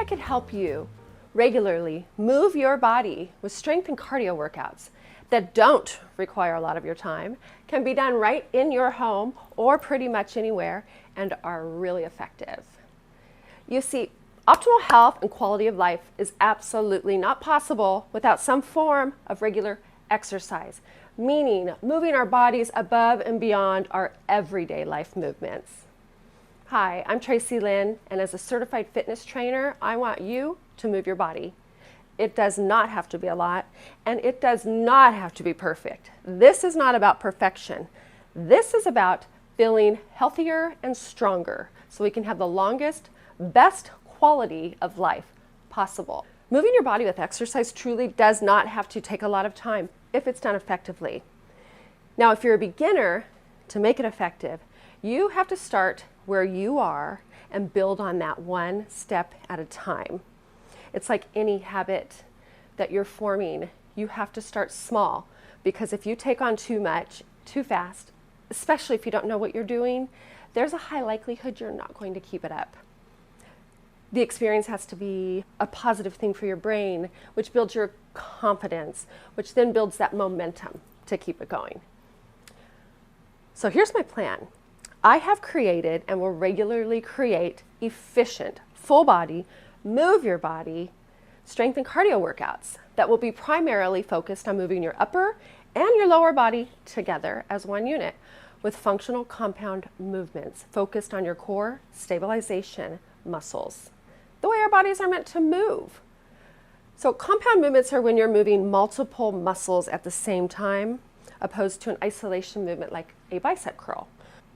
I could help you regularly move your body with strength and cardio workouts that don't require a lot of your time, can be done right in your home or pretty much anywhere, and are really effective. You see, optimal health and quality of life is absolutely not possible without some form of regular exercise, meaning moving our bodies above and beyond our everyday life movements. Hi, I'm Traci Lyn, and as a certified fitness trainer, I want you to move your body. It does not have to be a lot, and it does not have to be perfect. This is not about perfection. This is about feeling healthier and stronger so we can have the longest, best quality of life possible. Moving your body with exercise truly does not have to take a lot of time if it's done effectively. Now, if you're a beginner, to make it effective, you have to start where you are and build on that one step at a time. It's like any habit that you're forming. You have to start small, because if you take on too much, too fast, especially if you don't know what you're doing, there's a high likelihood you're not going to keep it up. The experience has to be a positive thing for your brain, which builds your confidence, which then builds that momentum to keep it going. So here's my plan. I have created and will regularly create efficient, full body, move your body, strength and cardio workouts that will be primarily focused on moving your upper and your lower body together as one unit, with functional compound movements focused on your core stabilization muscles, the way our bodies are meant to move. So compound movements are when you're moving multiple muscles at the same time, opposed to an isolation movement like a bicep curl.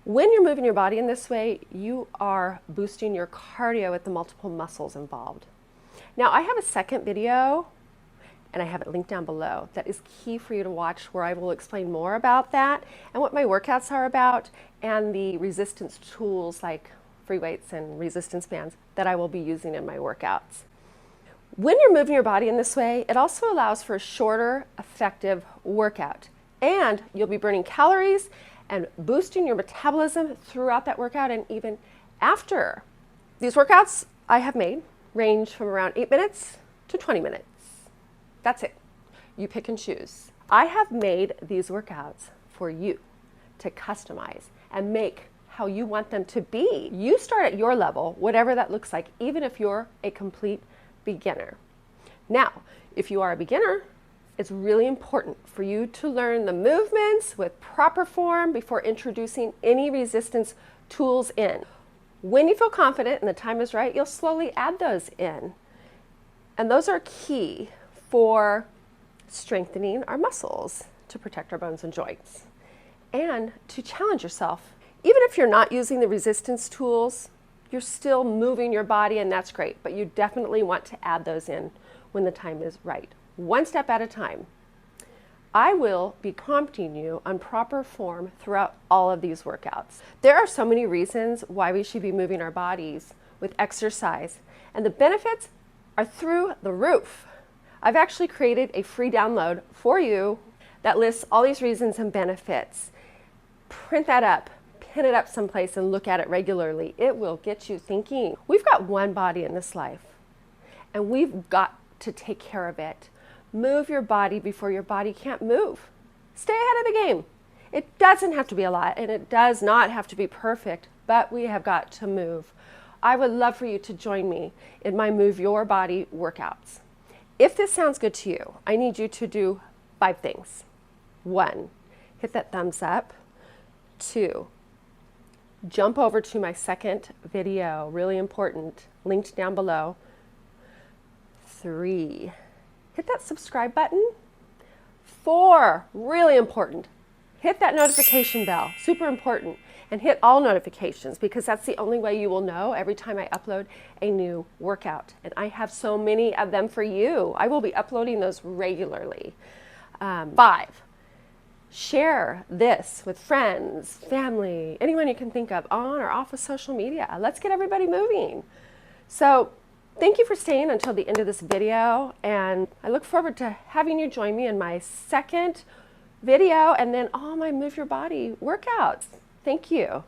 When you're moving your body in this way, you are boosting your cardio with the multiple muscles involved. Now, I have a second video, and I have it linked down below, that is key for you to watch, where I will explain more about that and what my workouts are about, and the resistance tools like free weights and resistance bands that I will be using in my workouts. When you're moving your body in this way, it also allows for a shorter, effective workout, and you'll be burning calories and boosting your metabolism throughout that workout and even after. These workouts I have made range from around 8 minutes to 20 minutes. That's it. You pick and choose. I have made these workouts for you to customize and make how you want them to be. You start at your level, whatever that looks like, even if you're a complete beginner. Now, if you are a beginner, it's really important for you to learn the movements with proper form before introducing any resistance tools in. When you feel confident and the time is right, you'll slowly add those in. And those are key for strengthening our muscles to protect our bones and joints, and to challenge yourself. Even if you're not using the resistance tools, you're still moving your body, and that's great, but you definitely want to add those in when the time is right. One step at a time. I will be prompting you on proper form throughout all of these workouts. There are so many reasons why we should be moving our bodies with exercise, and the benefits are through the roof. I've actually created a free download for you that lists all these reasons and benefits. Print that up, pin it up someplace, and look at it regularly. It will get you thinking. We've got one body in this life, and we've got to take care of it. Move your body before your body can't move. Stay ahead of the game. It doesn't have to be a lot, and it does not have to be perfect, but we have got to move. I would love for you to join me in my Move Your Body workouts. If this sounds good to you, I need you to do 5 things. 1, hit that thumbs up. 2, jump over to my second video, really important, linked down below. 3, hit that subscribe button. 4, really important, hit that notification bell, super important, and hit all notifications, because that's the only way you will know every time I upload a new workout. And I have so many of them for you. I will be uploading those regularly. 5, share this with friends, family, anyone you can think of on or off of social media. Let's get everybody moving. So thank you for staying until the end of this video, and I look forward to having you join me in my second video and then all my Move Your Body workouts. Thank you.